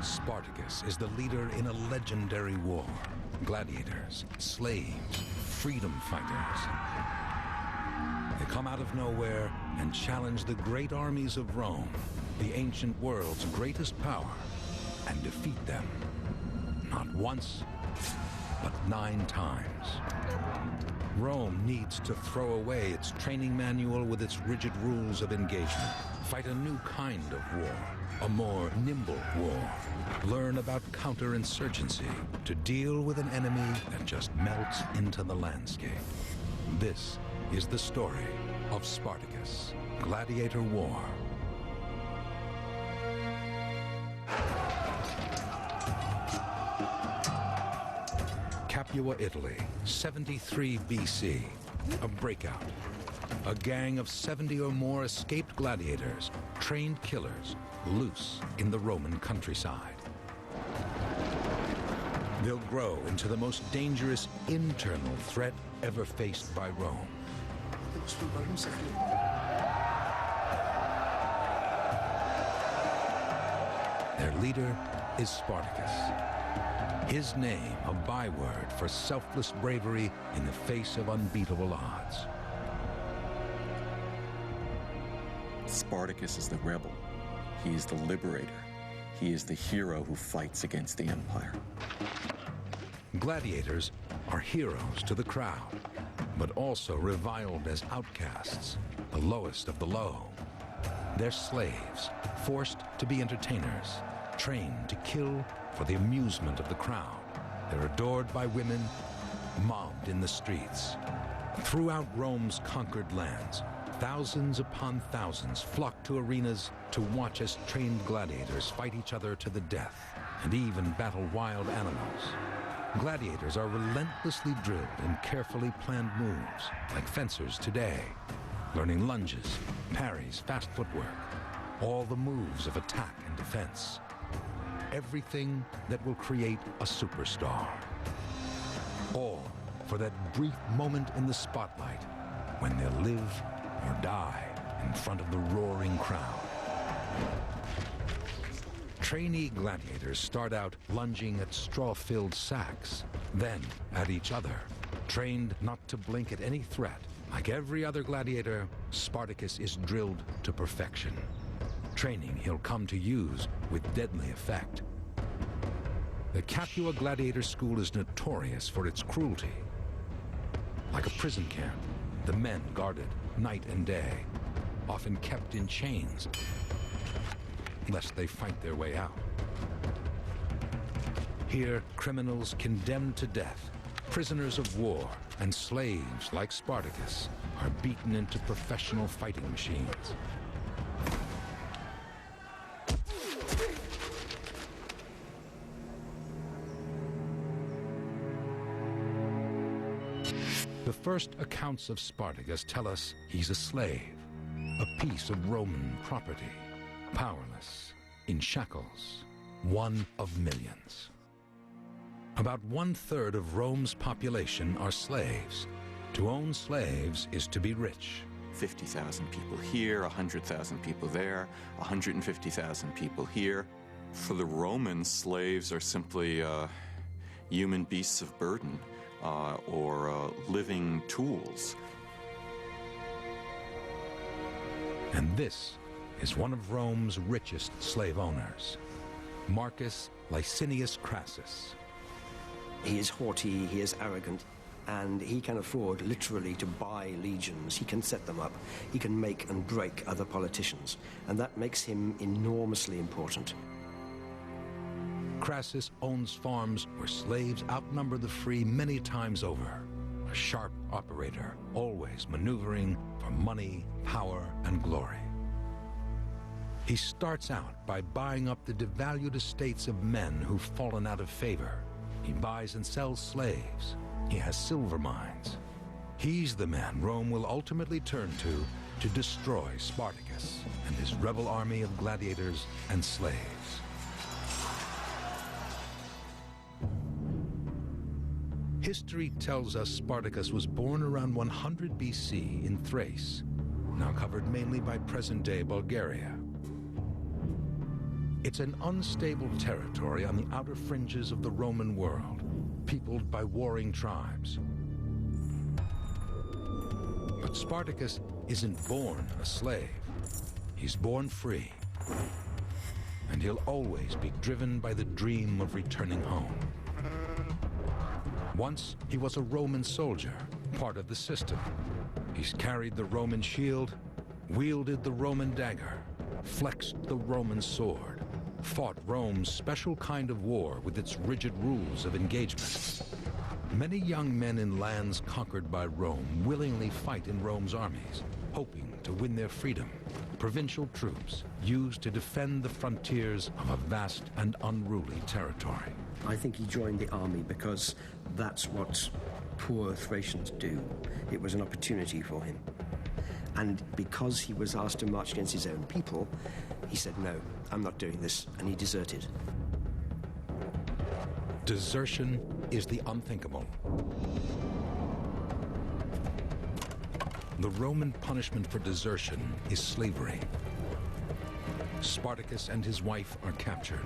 Spartacus is the leader in a legendary war. Gladiators, slaves, freedom fighters. They come out of nowhere and challenge the great armies of Rome, the ancient world's greatest power, and defeat them. Not once, but 9 times. Rome needs to throw away its training manual with its rigid rules of engagement, fight a new kind of war, a more nimble war, learn about counterinsurgency to deal with an enemy that just melts into the landscape. This is the story of Spartacus Gladiator War. Capua, Italy, 73 BC, a breakout. A gang of 70 or more escaped gladiators, trained killers, loose in the Roman countryside. They'll grow into the most dangerous internal threat ever faced by Rome. Their leader is Spartacus. His name a byword for selfless bravery in the face of unbeatable odds. Spartacus is the rebel. He is the liberator. He is the hero who fights against the empire. Gladiators are heroes to the crowd, but also reviled as outcasts, the lowest of the low. They're slaves, forced to be entertainers, trained to kill for the amusement of the crowd. They're adored by women, mobbed in the streets. Throughout Rome's conquered lands, thousands upon thousands flock to arenas to watch as trained gladiators fight each other to the death and even battle wild animals. Gladiators are relentlessly drilled in carefully planned moves, like fencers today, learning lunges, parries, fast footwork, all the moves of attack and defense. Everything that will create a superstar. All for that brief moment in the spotlight when they'll live or die in front of the roaring crowd. Trainee gladiators start out lunging at straw-filled sacks, then at each other, trained not to blink at any threat. Like every other gladiator, Spartacus is drilled to perfection. Training he'll come to use with deadly effect. The Capua Gladiator School is notorious for its cruelty. Like a prison camp, the men guarded night and day, often kept in chains, lest they fight their way out. Here, criminals condemned to death, prisoners of war, and slaves like Spartacus are beaten into professional fighting machines. The first accounts of Spartacus tell us he's a slave, a piece of Roman property, powerless, in shackles, one of millions. About 1/3 of Rome's population are slaves. To own slaves is to be rich. 50,000 people here, 100,000 people there, 150,000 people here. For the Romans, slaves are simply human beasts of burden or living tools. And this is one of Rome's richest slave owners, Marcus Licinius Crassus. He is haughty, he is arrogant, and he can afford literally to buy legions. He can set them up. He can make and break other politicians, and that makes him enormously important. Crassus owns farms where slaves outnumber the free many times over. A sharp operator, always maneuvering for money, power, and glory. He starts out by buying up the devalued estates of men who've fallen out of favor. He buys and sells slaves. He has silver mines. He's the man Rome will ultimately turn to destroy Spartacus and his rebel army of gladiators and slaves. History tells us Spartacus was born around 100 BC in Thrace, now covered mainly by present-day Bulgaria. It's an unstable territory on the outer fringes of the Roman world, peopled by warring tribes. But Spartacus isn't born a slave. He's born free. And he'll always be driven by the dream of returning home. Once he was a Roman soldier, part of the system. He's carried the Roman shield, wielded the Roman dagger, flexed the Roman sword, fought Rome's special kind of war with its rigid rules of engagement. Many young men in lands conquered by Rome willingly fight in Rome's armies, hoping to win their freedom. Provincial troops used to defend the frontiers of a vast and unruly territory. I think he joined the army because that's what poor Thracians do. It was an opportunity for him. And because he was asked to march against his own people, he said, no, I'm not doing this, and he deserted. Desertion is the unthinkable. The Roman punishment for desertion is slavery. Spartacus and his wife are captured.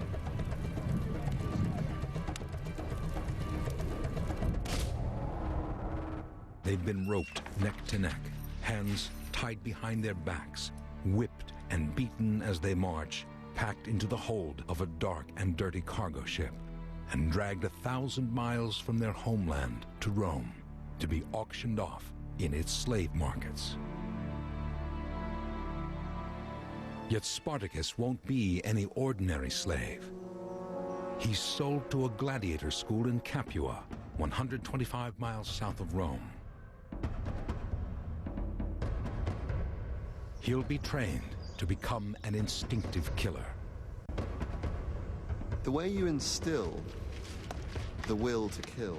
They've been roped neck to neck, hands tied behind their backs, whipped and beaten as they march, packed into the hold of a dark and dirty cargo ship, and dragged 1,000 miles from their homeland to Rome to be auctioned off in its slave markets. Yet Spartacus won't be any ordinary slave. He's sold to a gladiator school in Capua, 125 miles south of Rome. He'll be trained to become an instinctive killer. The way you instill the will to kill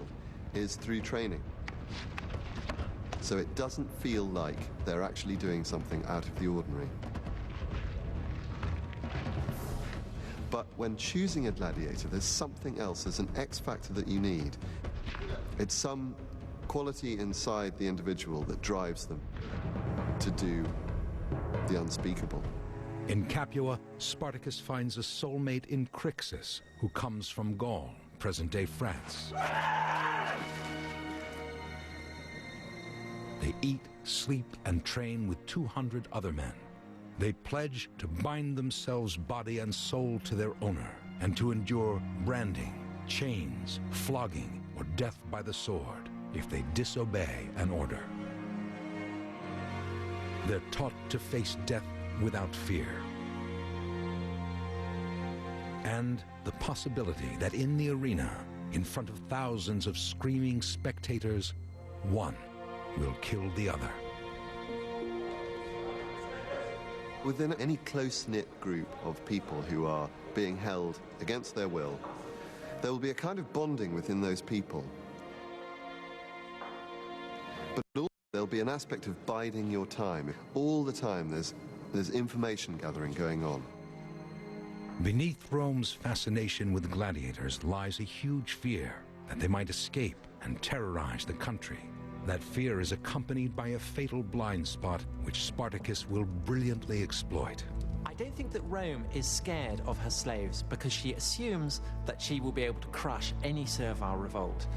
is through training. So it doesn't feel like they're actually doing something out of the ordinary. But when choosing a gladiator, there's something else, there's an X factor that you need. It's some quality inside the individual that drives them to do the unspeakable. In Capua, Spartacus finds a soulmate in Crixus, who comes from Gaul, present-day France. They eat, sleep, and train with 200 other men. They pledge to bind themselves body and soul to their owner, and to endure branding, chains, flogging, or death by the sword if they disobey an order. They're taught to face death without fear. And the possibility that in the arena, in front of thousands of screaming spectators, one will kill the other. Within any close-knit group of people who are being held against their will, there will be a kind of bonding within those people. But also there'll be an aspect of biding your time. All the time there's information gathering going on. Beneath Rome's fascination with gladiators lies a huge fear that they might escape and terrorize the country. That fear is accompanied by a fatal blind spot which Spartacus will brilliantly exploit. I don't think that Rome is scared of her slaves because she assumes that she will be able to crush any servile revolt.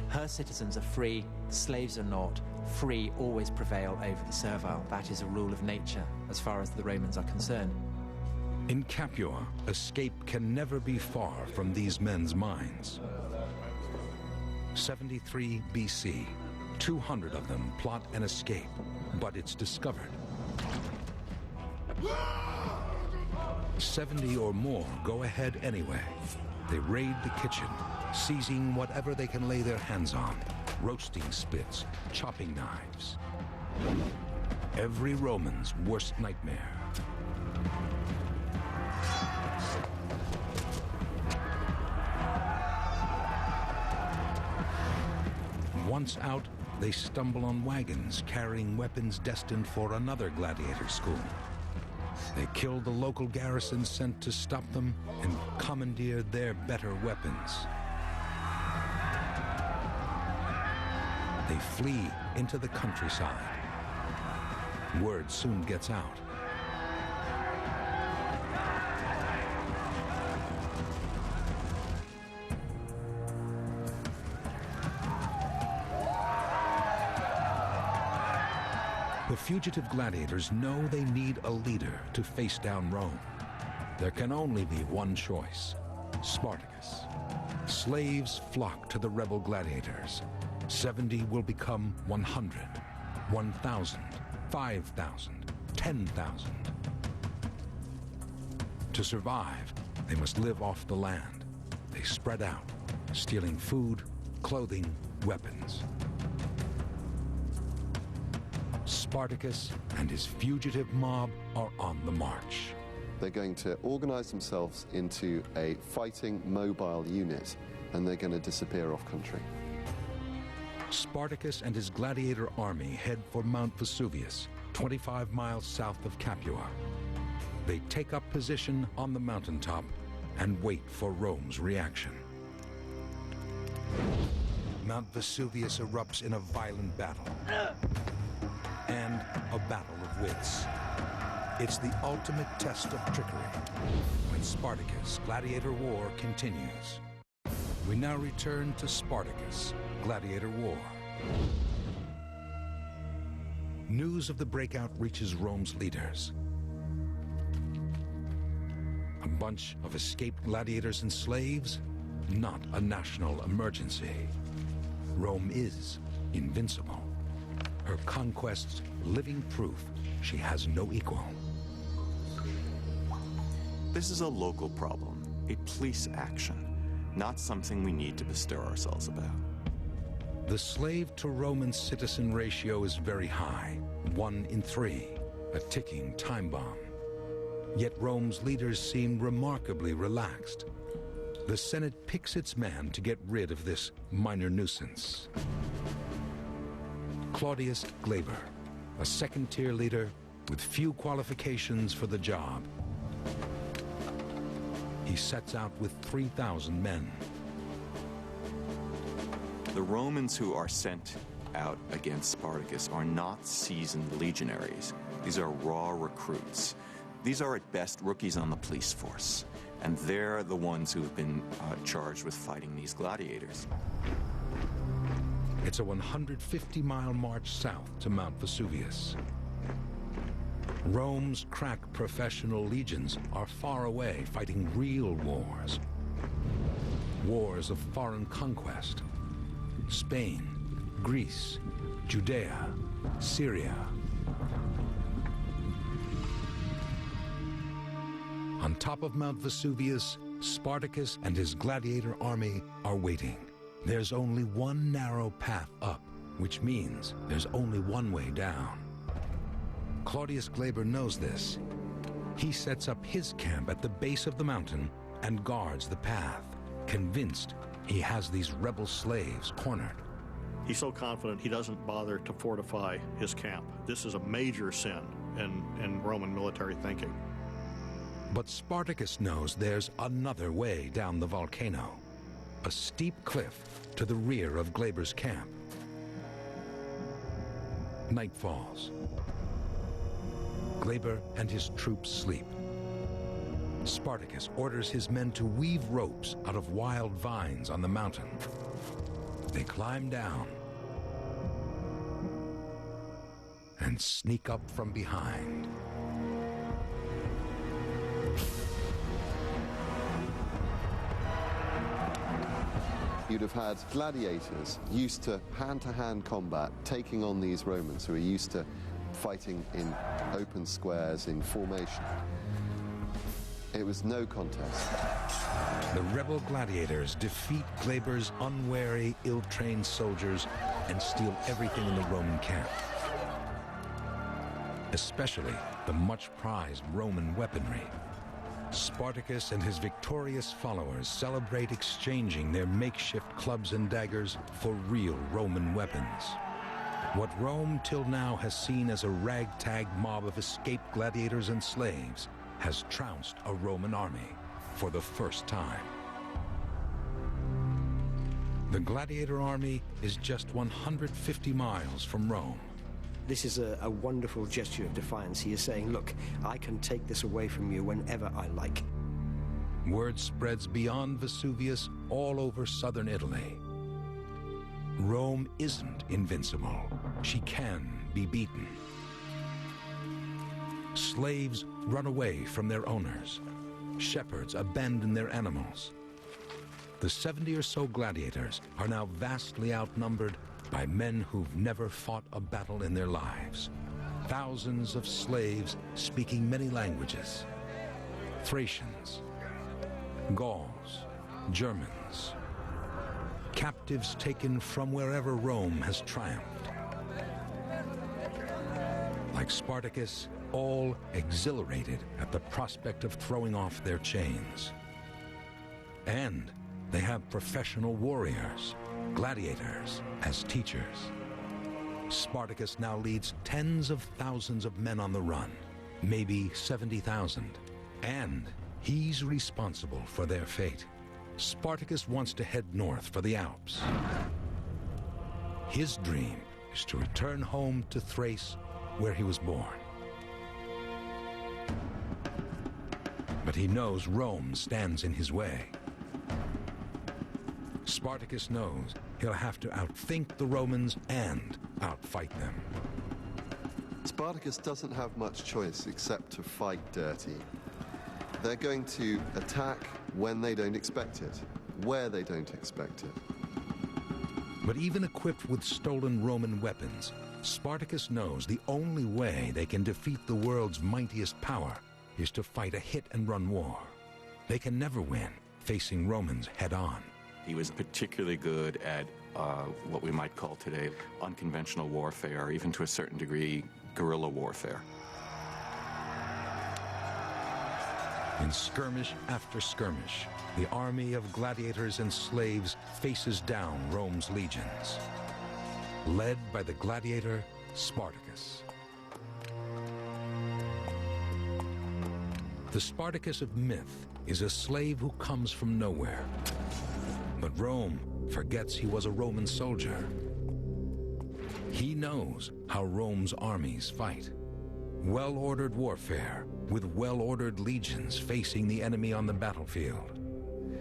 Her citizens are free, the slaves are not. Free always prevail over the servile. That is a rule of nature as far as the Romans are concerned. In Capua, escape can never be far from these men's minds. 73 BC, 200 of them plot an escape, but it's discovered. 70 or more go ahead anyway. They raid the kitchen, seizing whatever they can lay their hands on. Roasting spits, chopping knives. Every Roman's worst nightmare. Once out, they stumble on wagons carrying weapons destined for another gladiator school. They kill the local garrison sent to stop them and commandeer their better weapons. They flee into the countryside. Word soon gets out. The fugitive gladiators know they need a leader to face down Rome. There can only be one choice: Spartacus. Slaves flock to the rebel gladiators. 70 will become 100, 1,000, 5,000, 10,000. To survive, they must live off the land. They spread out, stealing food, clothing, weapons. Spartacus and his fugitive mob are on the march. They're going to organize themselves into a fighting mobile unit, and they're going to disappear off country. Spartacus and his gladiator army head for Mount Vesuvius, 25 miles south of Capua. They take up position on the mountaintop and wait for Rome's reaction. Mount Vesuvius erupts in a violent battle, and a battle of wits. It's the ultimate test of trickery when Spartacus Gladiator War continues. We now return to Spartacus Gladiator War. News of the breakout reaches Rome's leaders. A bunch of escaped gladiators and slaves? Not a national emergency. Rome is invincible. Her conquests living proof she has no equal. This is a local problem, a police action, not something we need to bestir ourselves about. The slave-to-Roman citizen ratio is very high, 1 in 3, a ticking time bomb. Yet Rome's leaders seem remarkably relaxed. The Senate picks its man to get rid of this minor nuisance. Claudius Glaber, a second-tier leader with few qualifications for the job. He sets out with 3,000 men. The Romans who are sent out against Spartacus are not seasoned legionaries. These are raw recruits. These are at best rookies on the police force, and they're the ones who've been charged with fighting these gladiators. It's a 150-mile march south to Mount Vesuvius. Rome's crack professional legions are far away fighting real wars. Wars of foreign conquest. Spain, Greece, Judea, Syria. On top of Mount Vesuvius, Spartacus and his gladiator army are waiting. There's only one narrow path up, which means there's only one way down. Claudius Glaber knows this. He sets up his camp at the base of the mountain and guards the path, convinced he has these rebel slaves cornered. He's so confident he doesn't bother to fortify his camp. This is a major sin in Roman military thinking. But Spartacus knows there's another way down the volcano, a steep cliff to the rear of Glaber's camp. Night falls. Glaber and his troops sleep. Spartacus orders his men to weave ropes out of wild vines on the mountain. They climb down and sneak up from behind. You'd have had gladiators used to hand-to-hand combat, taking on these Romans who are used to fighting in open squares, in formation. It was no contest. The rebel gladiators defeat Glaber's unwary, ill-trained soldiers and steal everything in the Roman camp, especially the much-prized Roman weaponry. Spartacus and his victorious followers celebrate exchanging their makeshift clubs and daggers for real Roman weapons. What Rome till now has seen as a ragtag mob of escaped gladiators and slaves has trounced a Roman army for the first time. The gladiator army is just 150 miles from Rome. This is a wonderful gesture of defiance. He is saying, look, I can take this away from you whenever I like. Word spreads beyond Vesuvius all over southern Italy. Rome isn't invincible. She can be beaten. Slaves run away from their owners. Shepherds abandon their animals. The 70 or so gladiators are now vastly outnumbered by men who've never fought a battle in their lives. Thousands of slaves speaking many languages. Thracians, Gauls, Germans. Captives taken from wherever Rome has triumphed. Like Spartacus, all exhilarated at the prospect of throwing off their chains. And they have professional warriors, gladiators, as teachers. Spartacus now leads tens of thousands of men on the run, maybe 70,000. And he's responsible for their fate. Spartacus wants to head north for the Alps. His dream is to return home to Thrace, where he was born. But he knows Rome stands in his way. Spartacus knows he'll have to outthink the Romans and outfight them. Spartacus doesn't have much choice except to fight dirty. They're going to attack when they don't expect it, where they don't expect it. But even equipped with stolen Roman weapons, Spartacus knows the only way they can defeat the world's mightiest power is to fight a hit-and-run war. They can never win facing Romans head-on. He was particularly good at what we might call today unconventional warfare, even to a certain degree, guerrilla warfare. In skirmish after skirmish, the army of gladiators and slaves faces down Rome's legions, led by the gladiator Spartacus. The Spartacus of myth is a slave who comes from nowhere. But Rome forgets he was a Roman soldier. He knows how Rome's armies fight. Well-ordered warfare with well-ordered legions facing the enemy on the battlefield.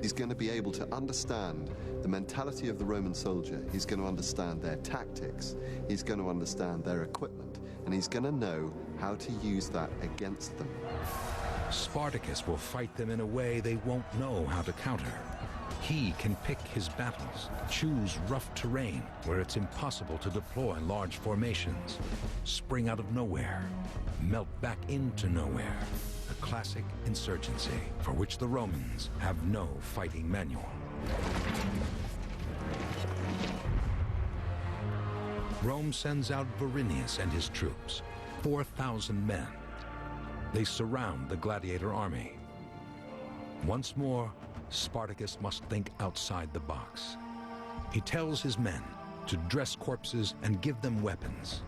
He's going to be able to understand the mentality of the Roman soldier. He's going to understand their tactics. He's going to understand their equipment. And he's going to know how to use that against them. Spartacus will fight them in a way they won't know how to counter. He can pick his battles, choose rough terrain where it's impossible to deploy large formations, spring out of nowhere, melt back into nowhere. A classic insurgency for which the Romans have no fighting manual. Rome sends out Verinius and his troops, 4,000 men. They surround the gladiator army. Once more, Spartacus must think outside the box. He tells his men to dress corpses and give them weapons.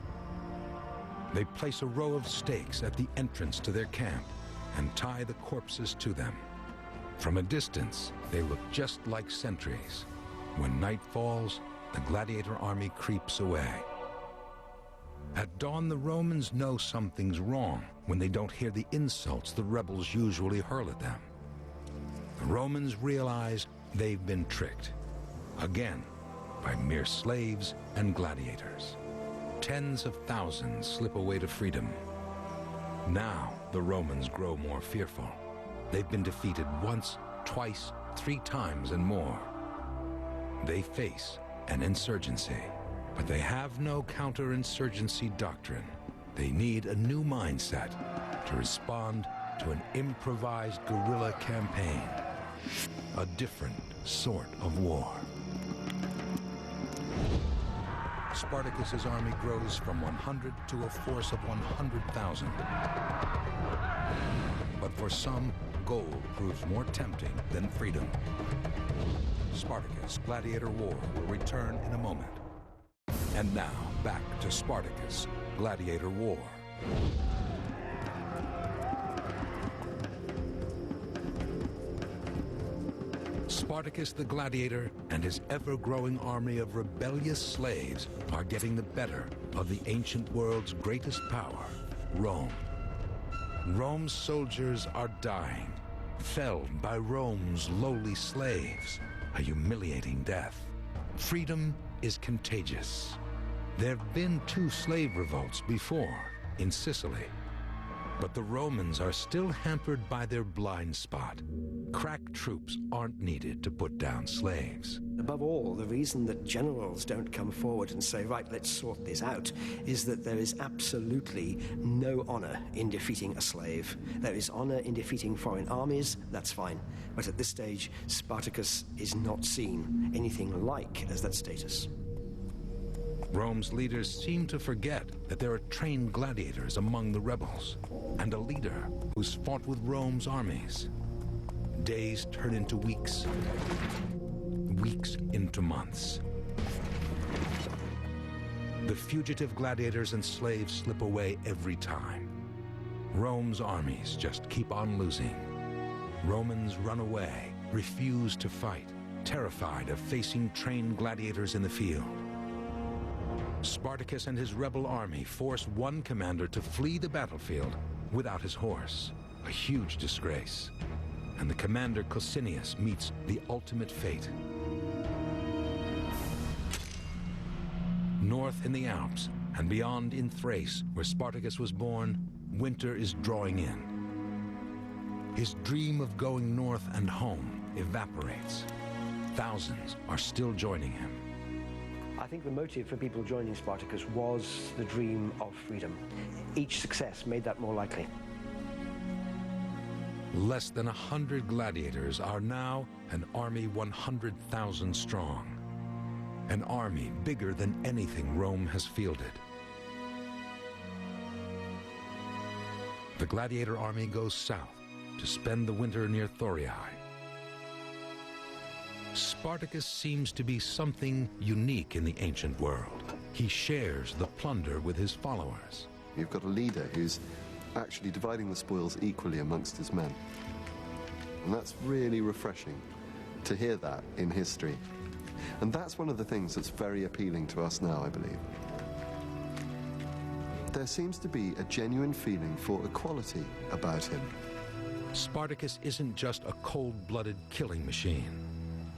They place a row of stakes at the entrance to their camp and tie the corpses to them. From a distance, they look just like sentries. When night falls, the gladiator army creeps away. At dawn, the Romans know something's wrong when they don't hear the insults the rebels usually hurl at them. The Romans realize they've been tricked, again, by mere slaves and gladiators. Tens of thousands slip away to freedom. Now the Romans grow more fearful. They've been defeated once, twice, 3 times and more. They face an insurgency, but they have no counterinsurgency doctrine. They need a new mindset to respond to an improvised guerrilla campaign, a different sort of war. Spartacus's army grows from 100 to a force of 100,000. But for some, gold proves more tempting than freedom. Spartacus Gladiator War will return in a moment. And now, back to Spartacus Gladiator War. Spartacus the Gladiator and his ever-growing army of rebellious slaves are getting the better of the ancient world's greatest power, Rome. Rome's soldiers are dying, felled by Rome's lowly slaves, a humiliating death. Freedom is contagious. There have been 2 slave revolts before, in Sicily. But the Romans are still hampered by their blind spot. Crack troops aren't needed to put down slaves. Above all, the reason that generals don't come forward and say, right, let's sort this out, is that there is absolutely no honor in defeating a slave. There is honor in defeating foreign armies, that's fine. But at this stage, Spartacus is not seen anything like as that status. Rome's leaders seem to forget that there are trained gladiators among the rebels, and a leader who's fought with Rome's armies. Days turn into weeks, weeks into months. The fugitive gladiators and slaves slip away every time. Rome's armies just keep on losing. Romans run away, refuse to fight, terrified of facing trained gladiators in the field. Spartacus and his rebel army force one commander to flee the battlefield without his horse, a huge disgrace. And the commander Cosinius meets the ultimate fate. North in the Alps and beyond in Thrace, where Spartacus was born, winter is drawing in. His dream of going north and home evaporates. Thousands are still joining him. I think the motive for people joining Spartacus was the dream of freedom. Each success made that more likely. Less than 100 gladiators are now an army 100,000 strong. An army bigger than anything Rome has fielded. The gladiator army goes south to spend the winter near Thoriae. Spartacus seems to be something unique in the ancient world. He shares the plunder with his followers. You've got a leader who's actually dividing the spoils equally amongst his men. And that's really refreshing to hear that in history. And that's one of the things that's very appealing to us now, I believe. There seems to be a genuine feeling for equality about him. Spartacus isn't just a cold-blooded killing machine.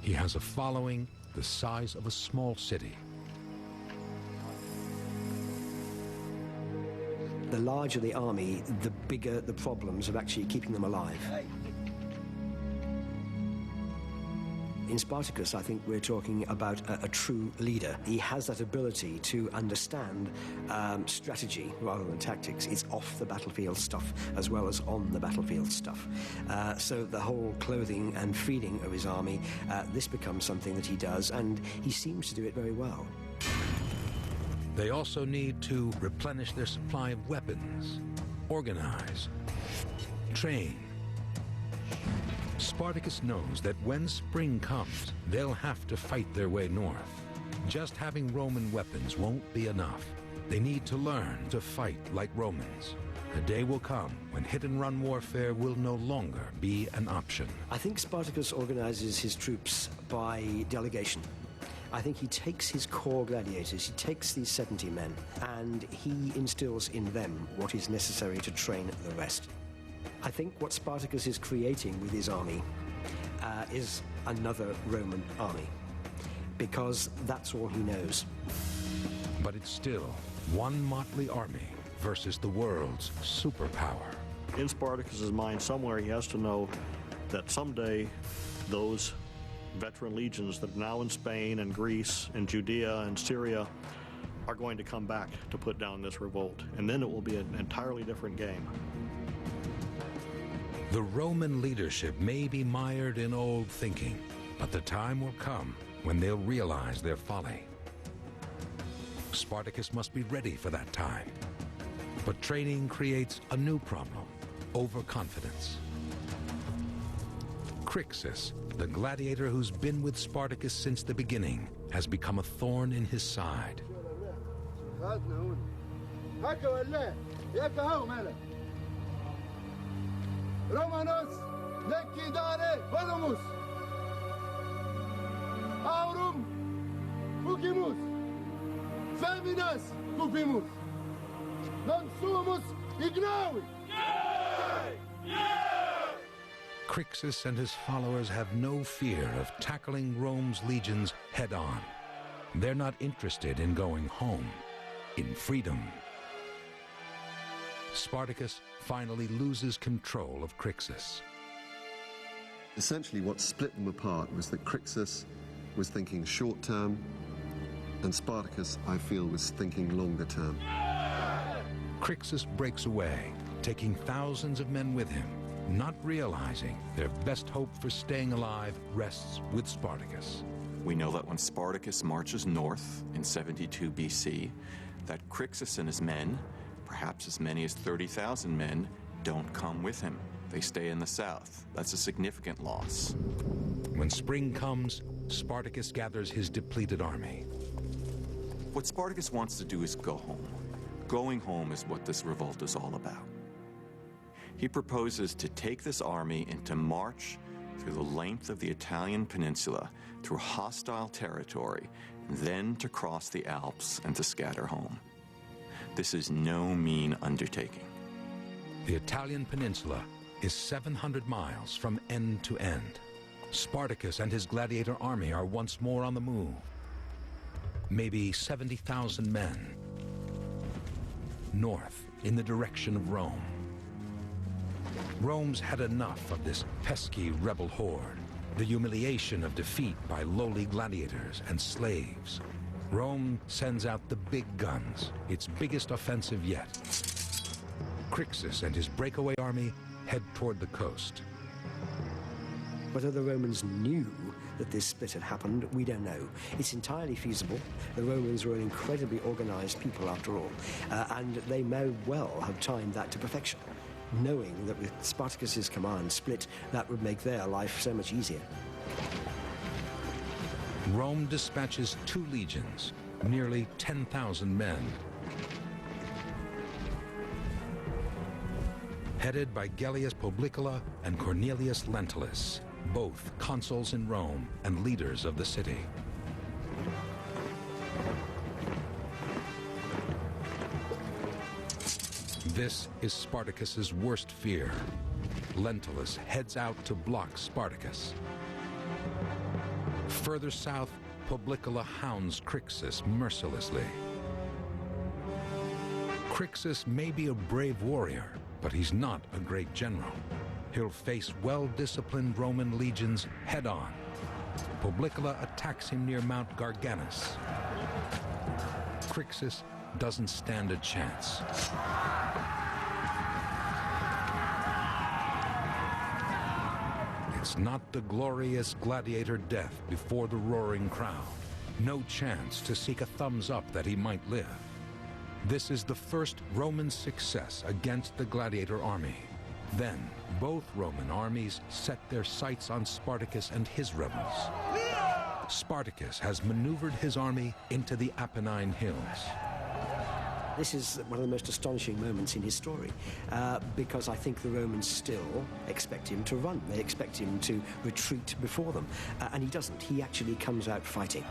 He has a following the size of a small city. The larger the army, the bigger the problems of actually keeping them alive. In Spartacus, I think we're talking about a true leader. He has that ability to understand strategy rather than tactics. It's off the battlefield stuff as well as on the battlefield stuff. So the whole clothing and feeding of his army, this becomes something that he does, and he seems to do it very well. They also need to replenish their supply of weapons, organize, train. Spartacus knows that when spring comes, they'll have to fight their way north. Just having Roman weapons won't be enough. They need to learn to fight like Romans. A day will come when hit-and-run warfare will no longer be an option. I think Spartacus organizes his troops by delegation. I think he takes his core gladiators, he takes these 70 men, and he instills in them what is necessary to train the rest. I think what Spartacus is creating with his army is another Roman army, because that's all he knows. But it's still one motley army versus the world's superpower. In Spartacus's mind, somewhere he has to know that someday those veteran legions that are now in Spain and Greece and Judea and Syria are going to come back to put down this revolt, and then it will be an entirely different game. The Roman leadership may be mired in old thinking, but the time will come when they'll realize their folly. Spartacus must be ready for that time. But training creates a new problem: overconfidence. Crixus, the gladiator who's been with Spartacus since the beginning, has become a thorn in his side. Romanos, Nekidare, Volomus, Aurum, Fugimus, Feminas, Cupimus, Non sumus ignavi. Crixus and his followers have no fear of tackling Rome's legions head-on. They're not interested in going home, in freedom. Spartacus finally loses control of Crixus. Essentially, what split them apart was that Crixus was thinking short term, and Spartacus, I feel, was thinking longer term. Crixus breaks away, taking thousands of men with him, not realizing their best hope for staying alive rests with Spartacus. We know that when Spartacus marches north in 72 BC, that Crixus and his men, perhaps as many as 30,000 men, don't come with him. They stay in the south. That's a significant loss. When spring comes, Spartacus gathers his depleted army. What Spartacus wants to do is go home. Going home is what this revolt is all about. He proposes to take this army and to march through the length of the Italian peninsula, through hostile territory, and then to cross the Alps and to scatter home. This is no mean undertaking. The Italian peninsula is 700 miles from end to end. Spartacus and his gladiator army are once more on the move. Maybe 70,000 men. North, in the direction of Rome. Rome's had enough of this pesky rebel horde, the humiliation of defeat by lowly gladiators and slaves. Rome sends out the big guns, its biggest offensive yet. Crixus and his breakaway army head toward the coast. Whether the Romans knew that this split had happened, we don't know. It's entirely feasible. The Romans were an incredibly organized people, after all, and they may well have timed that to perfection, knowing that with Spartacus's command split, that would make their life so much easier. Rome dispatches 2 legions, nearly 10,000 men. Headed by Gellius Publicola and Cornelius Lentulus, both consuls in Rome and leaders of the city. This is Spartacus's worst fear. Lentulus heads out to block Spartacus. Further south, Publicola hounds Crixus mercilessly. Crixus may be a brave warrior, but he's not a great general. He'll face well-disciplined Roman legions head-on. Publicola attacks him near Mount Garganus. Crixus doesn't stand a chance. It's not the glorious gladiator death before the roaring crowd. No chance to seek a thumbs up that he might live. This is the first Roman success against the gladiator army. Then, both Roman armies set their sights on Spartacus and his rebels. Spartacus has maneuvered his army into the Apennine Hills. This is one of the most astonishing moments in his story, because I think the Romans still expect him to run. They expect him to retreat before them, and he doesn't. He actually comes out fighting.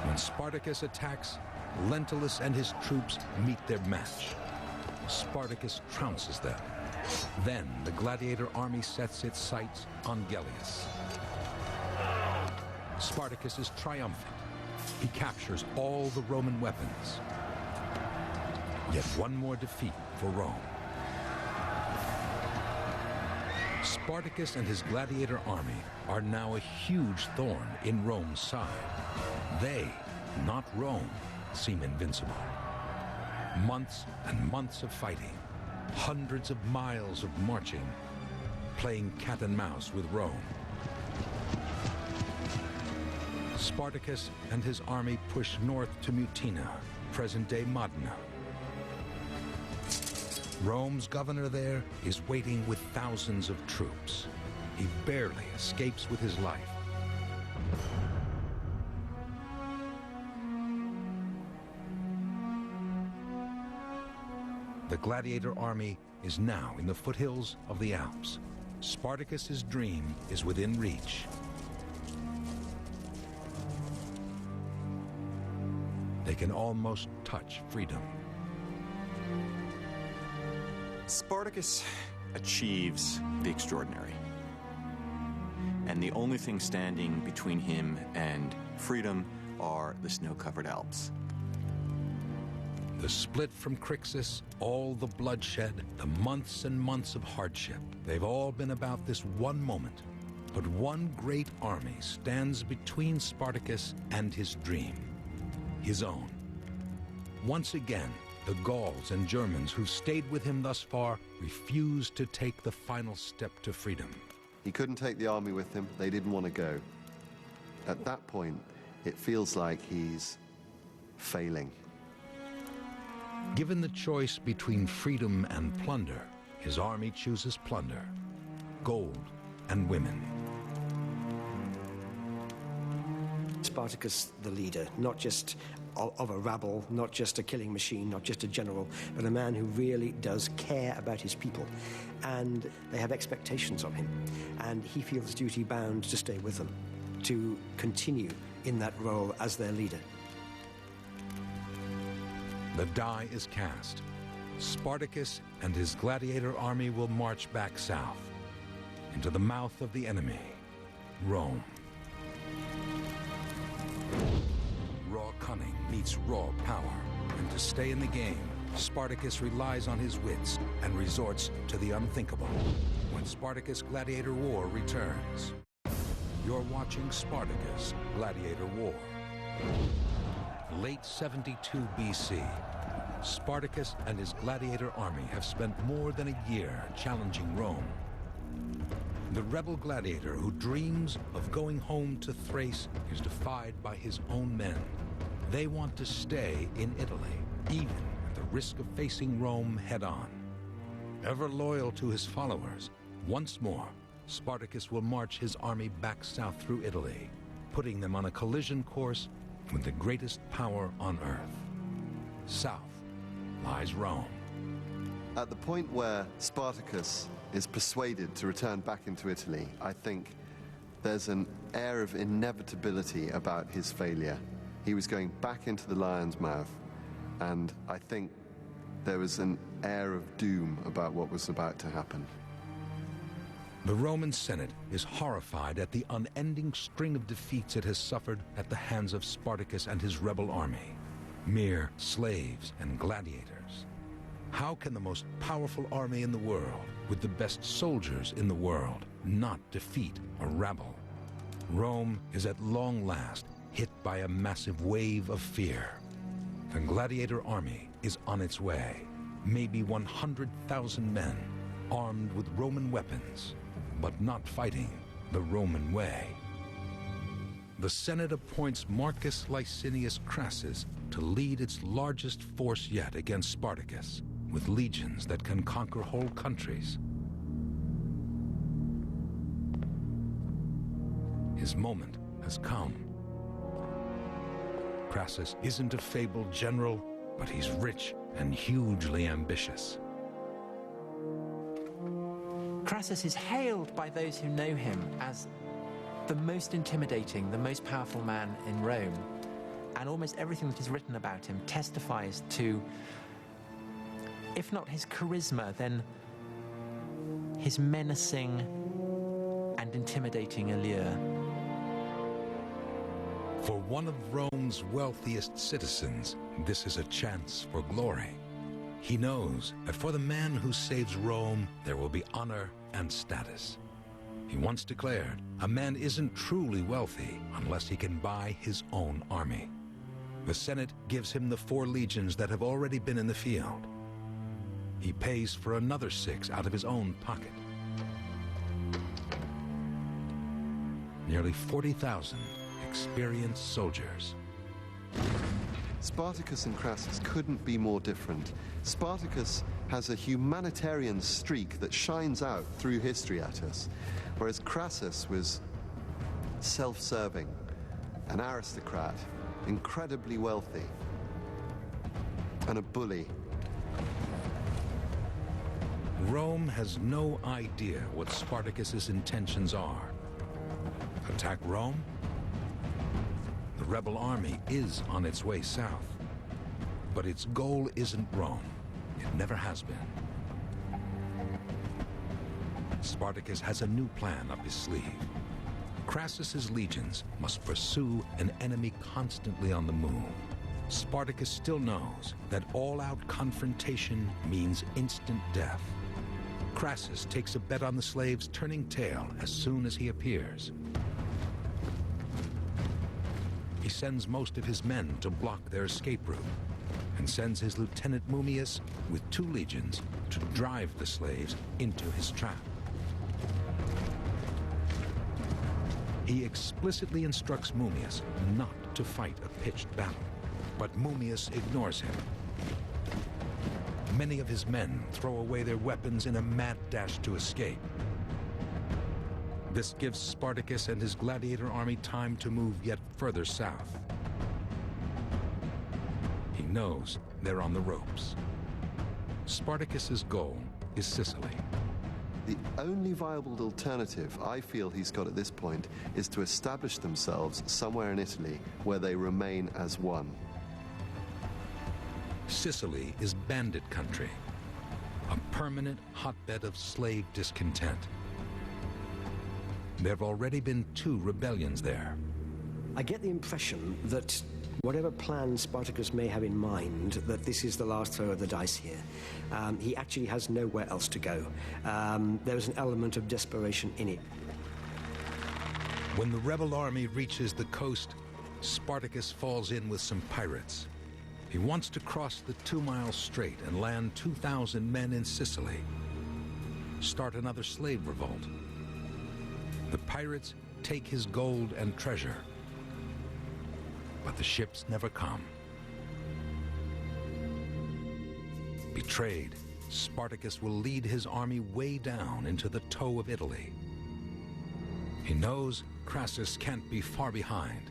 When Spartacus attacks, Lentulus and his troops meet their match. Spartacus trounces them. Then the gladiator army sets its sights on Gellius. Spartacus is triumphant. He captures all the Roman weapons. Yet one more defeat for Rome. Spartacus and his gladiator army are now a huge thorn in Rome's side. They, not Rome, seem invincible. Months and months of fighting, hundreds of miles of marching, playing cat and mouse with Rome. Spartacus and his army push north to Mutina, present-day Modena. Rome's governor there is waiting with thousands of troops. He barely escapes with his life. The gladiator army is now in the foothills of the Alps. Spartacus's dream is within reach. They can almost touch freedom. Spartacus achieves the extraordinary. And the only thing standing between him and freedom are the snow-covered Alps. The split from Crixus, all the bloodshed, the months and months of hardship, they've all been about this one moment. But one great army stands between Spartacus and his dream, his own. Once again, the Gauls and Germans who've stayed with him thus far refuse to take the final step to freedom. He couldn't take the army with him. They didn't want to go. At that point, it feels like he's failing. Given the choice between freedom and plunder, his army chooses plunder, gold and women. Spartacus, the leader, not just of a rabble, not just a killing machine, not just a general, but a man who really does care about his people. And they have expectations of him. And he feels duty-bound to stay with them, to continue in that role as their leader. The die is cast. Spartacus and his gladiator army will march back south, into the mouth of the enemy, Rome. Raw cunning meets raw power, and to stay in the game, Spartacus relies on his wits and resorts to the unthinkable. When Spartacus Gladiator War returns, you're watching Spartacus Gladiator War. Late 72 BC, Spartacus and his gladiator army have spent more than a year challenging Rome. The rebel gladiator who dreams of going home to Thrace is defied by his own men. They want to stay in Italy, even at the risk of facing Rome head-on. Ever loyal to his followers, once more, Spartacus will march his army back south through Italy, putting them on a collision course with the greatest power on earth. South lies Rome. At the point where Spartacus is persuaded to return back into Italy, I think there's an air of inevitability about his failure. He was going back into the lion's mouth, and I think there was an air of doom about what was about to happen. The Roman Senate is horrified at the unending string of defeats it has suffered at the hands of Spartacus and his rebel army. Mere slaves and gladiators. How can the most powerful army in the world, with the best soldiers in the world, not defeat a rabble? Rome is at long last hit by a massive wave of fear. The gladiator army is on its way. Maybe 100,000 men, armed with Roman weapons, but not fighting the Roman way. The Senate appoints Marcus Licinius Crassus to lead its largest force yet against Spartacus, with legions that can conquer whole countries. His moment has come. Crassus isn't a fabled general, but he's rich and hugely ambitious. Crassus is hailed by those who know him as the most intimidating, the most powerful man in Rome. And almost everything that is written about him testifies to, if not his charisma, then his menacing and intimidating allure. For one of Rome's wealthiest citizens, this is a chance for glory. He knows that for the man who saves Rome, there will be honor and status. He once declared, a man isn't truly wealthy unless he can buy his own army. The Senate gives him the 4 legions that have already been in the field. He pays for another 6 out of his own pocket. Nearly 40,000 experienced soldiers. Spartacus and Crassus couldn't be more different. Spartacus has a humanitarian streak that shines out through history at us, whereas Crassus was self-serving, an aristocrat, incredibly wealthy, and a bully. Rome has no idea what Spartacus's intentions are. Attack Rome? The rebel army is on its way south, but its goal isn't Rome. It never has been. Spartacus has a new plan up his sleeve. Crassus's legions must pursue an enemy constantly on the move, Spartacus still knows that all-out confrontation means instant death. Crassus takes a bet on the slaves turning tail as soon as he appears. He sends most of his men to block their escape route and sends his lieutenant Mummius with 2 legions to drive the slaves into his trap. He explicitly instructs Mummius not to fight a pitched battle, but Mummius ignores him. Many of his men throw away their weapons in a mad dash to escape. This gives Spartacus and his gladiator army time to move yet further south. He knows they're on the ropes. Spartacus's goal is Sicily. The only viable alternative I feel he's got at this point is to establish themselves somewhere in Italy where they remain as one. Sicily is bandit country, a permanent hotbed of slave discontent. There have already been 2 rebellions there. I get the impression that whatever plan Spartacus may have in mind, that this is the last throw of the dice here. He actually has nowhere else to go. There is an element of desperation in it. When the rebel army reaches the coast, Spartacus falls in with some pirates. He wants to cross the 2-mile strait and land 2,000 men in Sicily. Start another slave revolt. The pirates take his gold and treasure, but the ships never come. Betrayed, Spartacus will lead his army way down into the toe of Italy. He knows Crassus can't be far behind.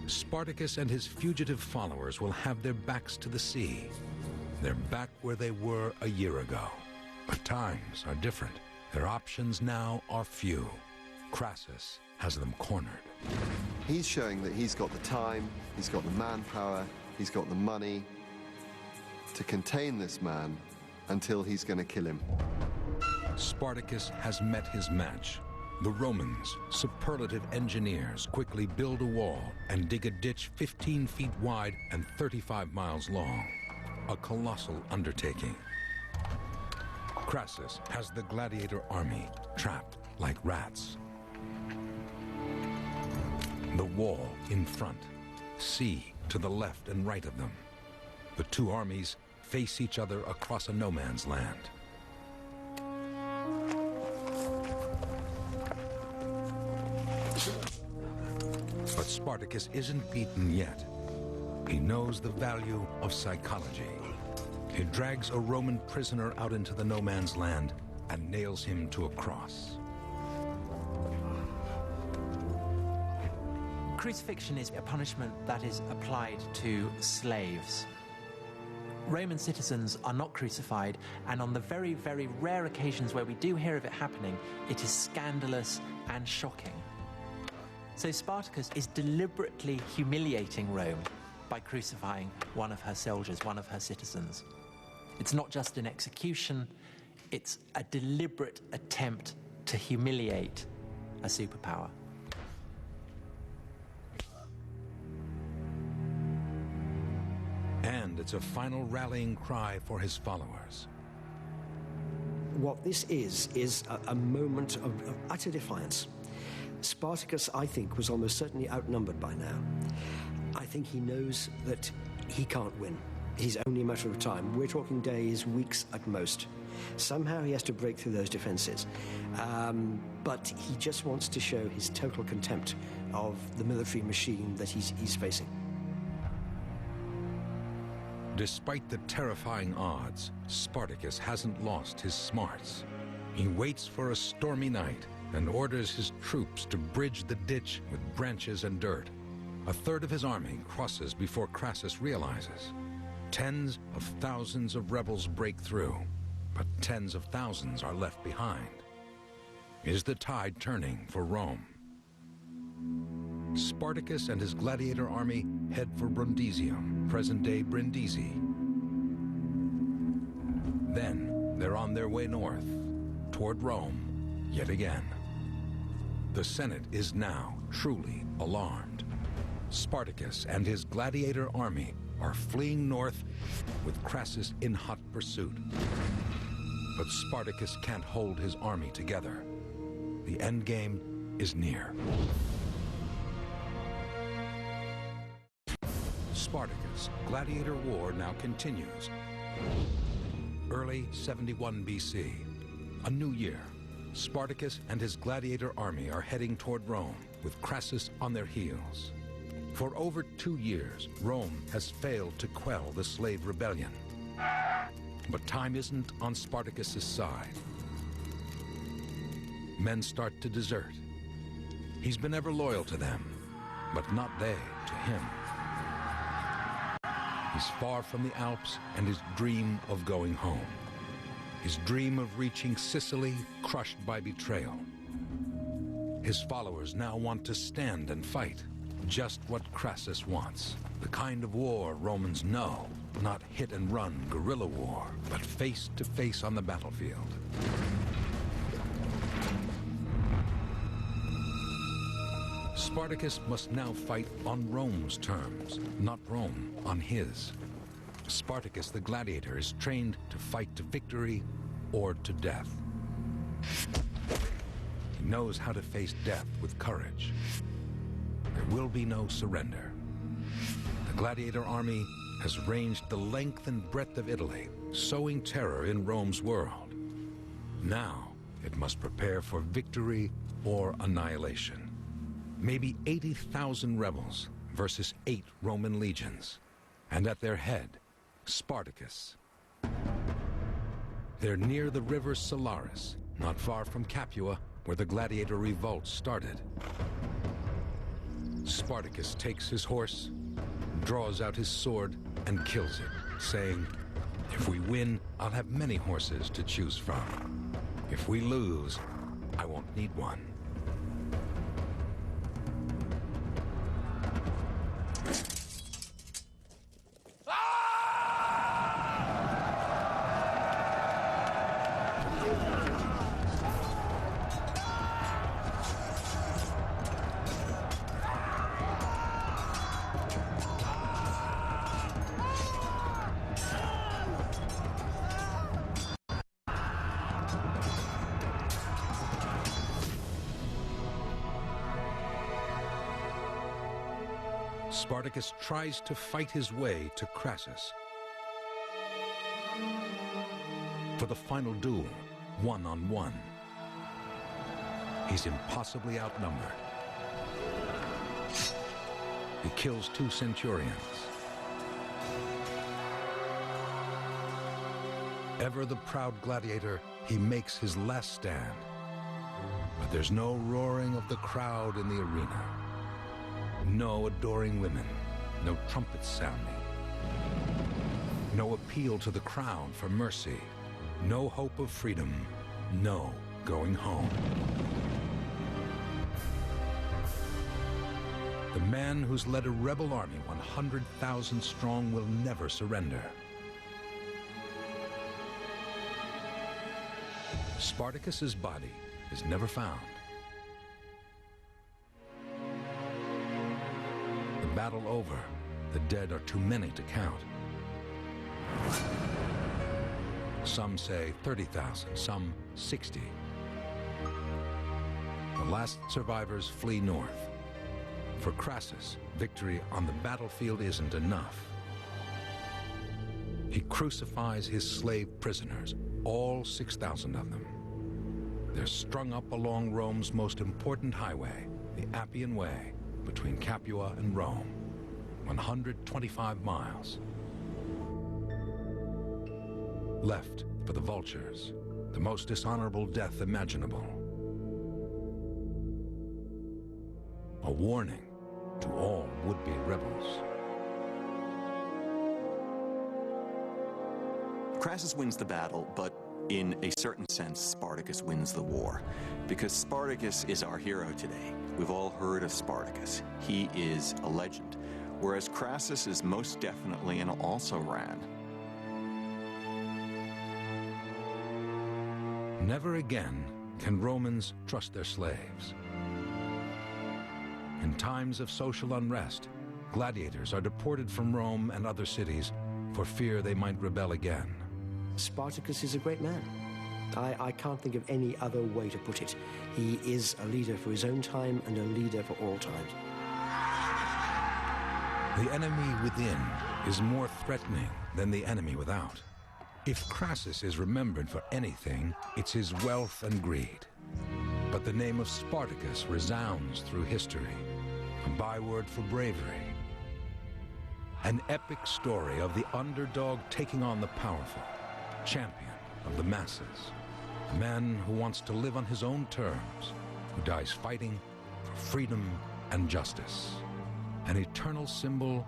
Spartacus and his fugitive followers will have their backs to the sea. They're back where they were a year ago. But times are different. Their options now are few. Crassus has them cornered. He's showing that he's got the time, he's got the manpower, he's got the money to contain this man until he's going to kill him. Spartacus has met his match. The Romans, superlative engineers, quickly build a wall and dig a ditch 15 feet wide and 35 miles long. A colossal undertaking. Crassus has the gladiator army trapped like rats. The wall in front, sea to the left and right of them. The 2 armies face each other across a no man's land. But Spartacus isn't beaten yet. He knows the value of psychology. He drags a Roman prisoner out into the no man's land and nails him to a cross. Crucifixion is a punishment that is applied to slaves. Roman citizens are not crucified, and on the very, very rare occasions where we do hear of it happening, it is scandalous and shocking. So Spartacus is deliberately humiliating Rome by crucifying one of her soldiers, one of her citizens. It's not just an execution, it's a deliberate attempt to humiliate a superpower. And it's a final rallying cry for his followers. What this is a moment of utter defiance. Spartacus, I think, was almost certainly outnumbered by now. I think he knows that he can't win. It's only a matter of time. We're talking days, weeks at most. Somehow he has to break through those defenses. But he just wants to show his total contempt of the military machine that he's facing. Despite the terrifying odds, Spartacus hasn't lost his smarts. He waits for a stormy night and orders his troops to bridge the ditch with branches and dirt. A third of his army crosses before Crassus realizes. Tens of thousands of rebels break through, but tens of thousands are left behind. Is the tide turning for Rome? Spartacus and his gladiator army head for Brundisium, present-day Brindisi. Then they're on their way north, toward Rome, yet again. The Senate is now truly alarmed. Spartacus and his gladiator army are fleeing north with Crassus in hot pursuit. But Spartacus can't hold his army together. The endgame is near. Spartacus Gladiator War now continues. Early 71 BC, a new year. Spartacus and his gladiator army are heading toward Rome, with Crassus on their heels. For over 2 years, Rome has failed to quell the slave rebellion. But time isn't on Spartacus's side. Men start to desert. He's been ever loyal to them, but not they to him. He's far from the Alps and his dream of going home. His dream of reaching Sicily crushed by betrayal. His followers now want to stand and fight, just what Crassus wants. The kind of war Romans know, not hit-and-run guerrilla war, but face-to-face on the battlefield. Spartacus must now fight on Rome's terms, not Rome on his. Spartacus the gladiator is trained to fight to victory or to death. He knows how to face death with courage. There will be no surrender. The gladiator army has ranged the length and breadth of Italy, sowing terror in Rome's world. Now it must prepare for victory or annihilation. Maybe 80,000 rebels versus 8 Roman legions, and at their head, Spartacus. They're near the river Salaris, not far from Capua, where the gladiator revolt started. Spartacus takes his horse, draws out his sword, and kills it, saying, "If we win, I'll have many horses to choose from. If we lose, I won't need one." Spartacus tries to fight his way to Crassus. For the final duel, one-on-one. He's impossibly outnumbered. He kills 2 centurions. Ever the proud gladiator, he makes his last stand. But there's no roaring of the crowd in the arena. No adoring women, no trumpets sounding. No appeal to the crown for mercy. No hope of freedom. No going home. The man who's led a rebel army 100,000 strong will never surrender. Spartacus's body is never found. The battle over, the dead are too many to count. Some say 30,000, some 60. The last survivors flee north. For Crassus, victory on the battlefield isn't enough. He crucifies his slave prisoners, all 6,000 of them. They're strung up along Rome's most important highway, the Appian Way, between Capua and Rome, 125 miles. Left for the vultures, the most dishonorable death imaginable. A warning to all would-be rebels. Crassus wins the battle, but in a certain sense, Spartacus wins the war, because Spartacus is our hero today. We've all heard of Spartacus. He is a legend, whereas Crassus is most definitely an also-ran. Never again can Romans trust their slaves. In times of social unrest, gladiators are deported from Rome and other cities for fear they might rebel again. Spartacus is a great man. I can't think of any other way to put it. He is a leader for his own time and a leader for all times. The enemy within is more threatening than the enemy without. If Crassus is remembered for anything, it's his wealth and greed. But the name of Spartacus resounds through history, a byword for bravery. An epic story of the underdog taking on the powerful, champion of the masses. A man who wants to live on his own terms, who dies fighting for freedom and justice. An eternal symbol